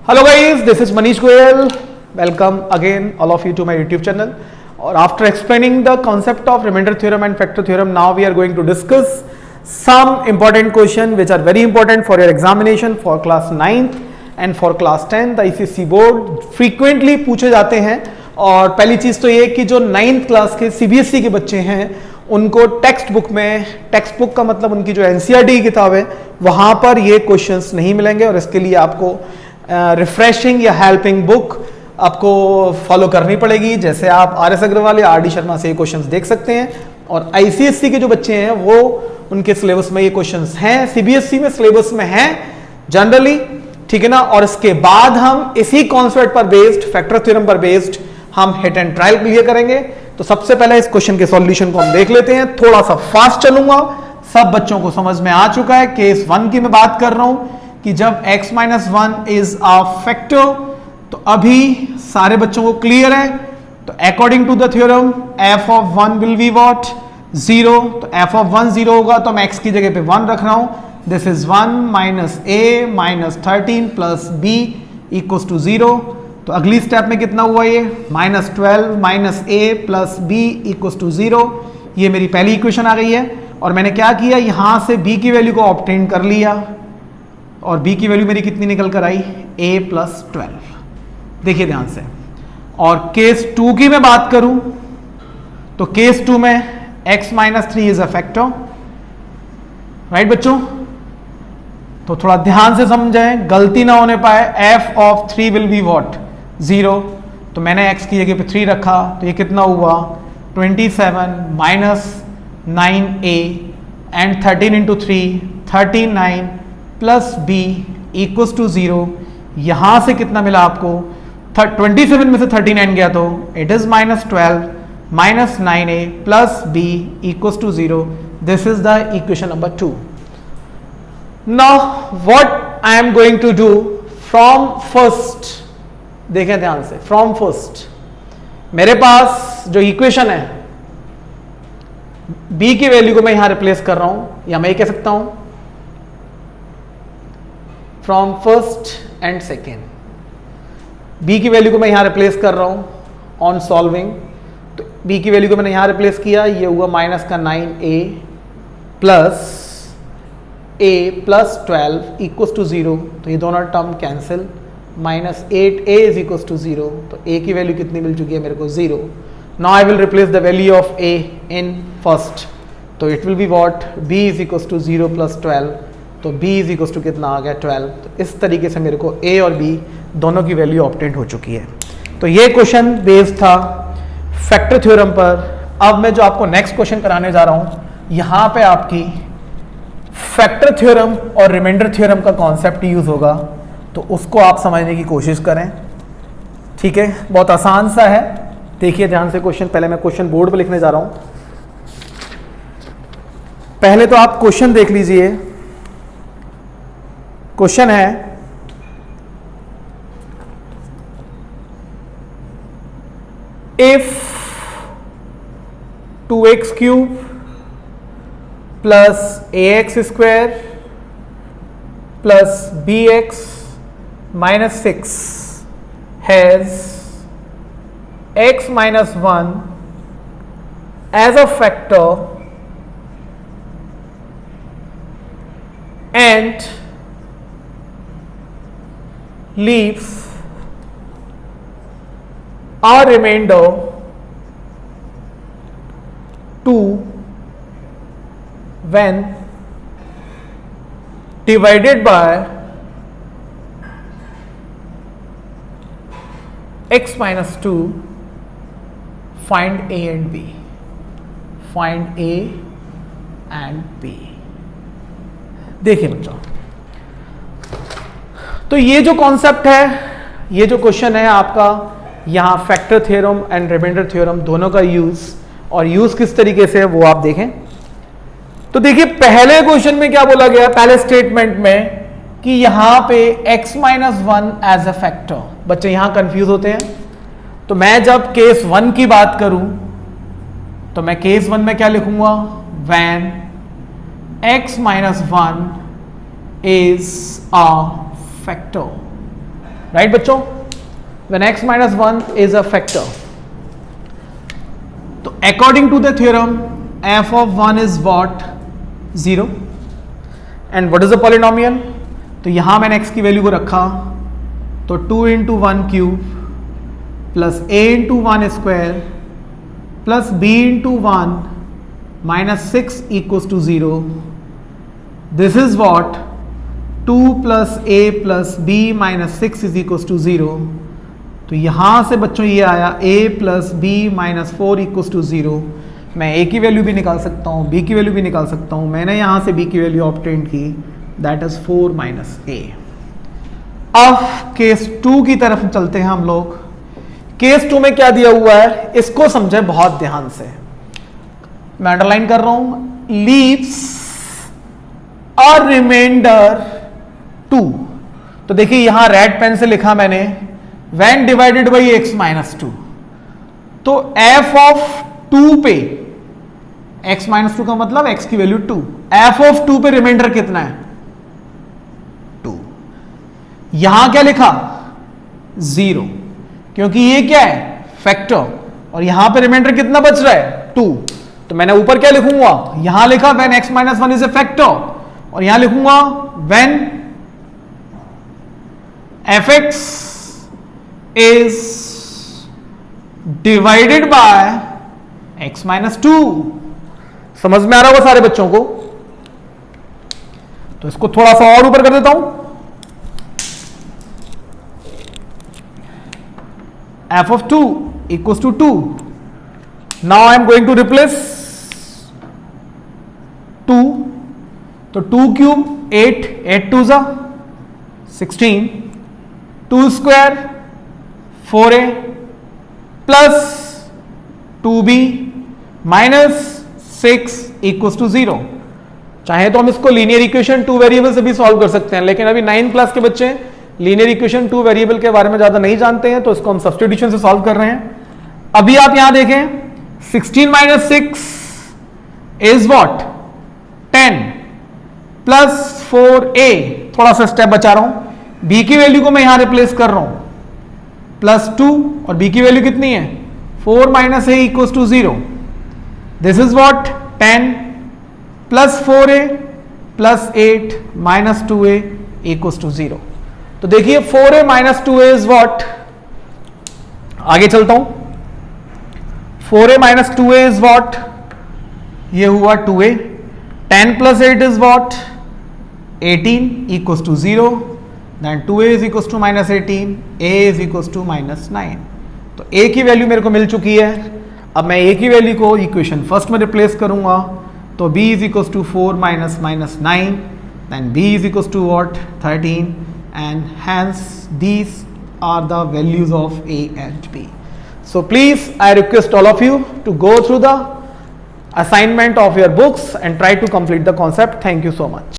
Hello guys, this is Manish Goyal. Welcome again all of you to my YouTube channel. Or after explaining the concept of remainder theorem and factor theorem, now we are going to discuss some important question which are very important for your examination for class 9th and for class 10th. ICSE board frequently पूछे जाते हैं। और पहली चीज़ तो ये कि जो 9th class के CBSE के बच्चे हैं उनको टेक्स्ट बुक में, टेक्स्ट बुक का मतलब उनकी जो NCERT की किताब है वहाँ पर ये क्वेश्चंस नहीं मिलेंगे और इसके लिए आपको रिफ्रेशिंग या हेल्पिंग बुक आपको फॉलो करनी पड़ेगी। जैसे आप RS अग्रवाल या RD शर्मा से ये क्वेश्चंस देख सकते हैं और ICSE के जो बच्चे हैं वो उनके सिलेबस में ये क्वेश्चंस हैं, CBSE में सिलेबस में हैं जनरली, ठीक है ना। और इसके बाद हम इसी कॉन्सेप्ट पर बेस्ड, फैक्टर थ्योरम पर बेस्ड हम हिट एंड ट्रायल क्लियर करेंगे। तो सबसे पहले इस क्वेश्चन के सॉल्यूशन को हम देख लेते हैं। थोड़ा सा फास्ट चलूंगा, सब बच्चों को समझ में आ चुका है। केस 1 की मैं बात कर रहा हूं कि जब x - 1 इज अ फैक्टर, तो अभी सारे बच्चों को क्लियर है। तो according to the theorem f of 1 will be what 0। तो f of 1 0 होगा तो मैं x की जगह पे 1 रख रहा हूं। This is 1 minus a minus 13 plus b equals to 0। तो अगली स्टेप में कितना हुआ ये minus 12 minus a plus b equals to 0। ये मेरी पहली इक्वेशन आ गई है और मैंने क्या किया, यहां से b की वैल्यू को ऑब्टेन कर लिया और b की वैल्यू मेरी कितनी निकल कर आई a प्लस 12। देखिए ध्यान से। और केस 2 की मैं बात करूं तो केस 2 में x - 3 is a factor, right बच्चों। तो थोड़ा ध्यान से समझें, गलती ना होने पाए। f of 3 will be what 0। तो मैंने x की जगह पे 3 रखा तो ये कितना हुआ 27 minus 9a and 13 into 3 39 plus b equals to 0। यहां से कितना मिला आपको 27 में से 39 गया तो it is minus 12 minus 9a plus b equals to 0। This is the equation number 2। Now what I am going to do from first, देखें ध्यान से, फ्रॉम फर्स्ट मेरे पास जो इक्वेशन है b की वैल्यू को मैं यहां रिप्लेस कर रहा हूं, या मैं ये कह सकता हूं from first and second. b की वैल्यू को मैं यहां रिप्लेस कर रहा हूं ऑन सॉल्विंग। तो b की वैल्यू को मैंने यहां रिप्लेस किया, ये हुआ माइनस का 9a plus a plus 12 equals to 0। तो ये दोनों term cancel, minus 8a is equals to 0। तो a की वैल्यू कितनी मिल चुकी है मेरे को 0। Now I will replace the value of a in first. तो it will be what b is equals to 0 plus 12। तो b इज इक्वल्स टू कितना आ गया 12। तो इस तरीके से मेरे को a और b दोनों की वैल्यू ऑब्टेन हो चुकी है। तो ये क्वेश्चन बेस्ड था फैक्टर थ्योरम पर। अब मैं जो आपको नेक्स्ट क्वेश्चन कराने जा रहा हूं, यहां पे आपकी फैक्टर थ्योरम और रिमाइंडर थ्योरम का कॉन्सेप्ट यूज होगा, तो उसको आप समझने की कोशिश करें, ठीक है। बहुत आसान सा है, देखिए ध्यान से क्वेश्चन। पहले मैं क्वेश्चन बोर्ड पर लिखने जा रहा हूं। पहले तो आप क्वेश्चन देख लीजिए। क्वेश्चन है if 2x cube plus ax square plus bx minus 6 has x - 1 as a factor and leaves a remainder 2 when divided by x - 2, find a and b, find a and b। देखिए बच्चों, तो ये जो concept है, ये जो question है आपका, यहां factor theorem and remainder theorem दोनों का यूज, और यूज किस तरीके से है वो आप देखें। तो देखिए पहले क्वेश्चन में क्या बोला गया, पहले स्टेटमेंट में कि यहां पे x - 1 एज अ फैक्टर। बच्चे यहां कंफ्यूज होते हैं। तो मैं जब केस 1 की बात करूं तो मैं केस 1 में क्या लिखूंगा, when x - 1 is a factor, right बच्चों, when x minus 1 is a factor, तो according to the theorem f of 1 is what, 0, and what is the polynomial, तो यहां मैंने x की वैल्यू को रखा, तो 2 into 1 cube plus a into 1 square plus b into 1 minus 6 equals to 0. This is what, 2 plus a plus b minus 6 is equals to 0. तो यहां से बच्चों ये आया a plus b minus 4 equals to 0. मैं a की वैल्यू भी निकाल सकता हूं, b की वैल्यू भी निकाल सकता हूं. मैंने यहां से b की वैल्यू ऑब्टेन की, दैट इज 4 माइनस a. अब केस 2 की तरफ चलते हैं हम लोग. केस 2 में क्या दिया हुआ है, इसको समझे बहुत ध्यान से. मैं अंडरलाइन कर रहा हूं, लीव्स अ रिमाइंडर 2. तो देखिए यहां रेड पेन से लिखा मैंने, when divided by x minus 2. तो f ऑफ 2 पे, x माइनस 2 का मतलब x की वैल्यू 2, f ऑफ 2 पे रिमाइंडर कितना है, 2. यहां क्या लिखा, 0, क्योंकि ये क्या है, फैक्टर, और यहां पे रिमाइंडर कितना बच रहा है, 2. तो मैंने ऊपर क्या लिखूंगा, यहां लिखा when x minus 1 is a factor, और यहां लिखूंगा when fx is divided by x minus 2. समझ में आ रहा होगा सारे बच्चों को. तो इसको थोड़ा सा और ऊपर कर देता हूं, f of 2 equals to 2. Now I am going to replace 2. तो 2 क्यूब 8, 8 2 जा 16, 2 square 4a plus 2b minus 6 equals to 0. चाहे तो हम इसको लीनियर इक्वेशन 2 वेरिएबल से भी सॉल्व कर सकते हैं, लेकिन अभी 9th क्लास के बच्चे लीनियर इक्वेशन 2 वेरिएबल के बारे में ज्यादा नहीं जानते हैं, तो इसको हम सब्स्टिट्यूशन से सॉल्व कर रहे हैं. अभी आप यहां देखें, 16 minus 6 is what, 10 plus 4a. थोड़ा सा स्टेप बचा रहा हूं, b की वैल्यू को मैं यहां रिप्लेस कर रहा हूं, प्लस 2, और b की वैल्यू कितनी है, 4 minus a equals to 0. This is what, 10 plus 4a plus 8 minus 2a equals to 0. तो देखिए 4a minus 2a is what, आगे चलता हूं, 4a minus 2a is what, ये हुआ 2a. 10 plus 8 is what, 18 equals to 0. Then 2a is equals to minus 18, a is equals to minus 9. तो a की value मेरे को मिल चुकी है. अब मैं a की वैल्यू को इक्वेशन फर्स्ट में रिप्लेस करूंगा, तो b is equals to 4 minus minus 9, then b is equals to what, 13, and hence these are the values of a and b. So please, I request all of you to go through the assignment of your books and try to complete the concept. Thank you so much.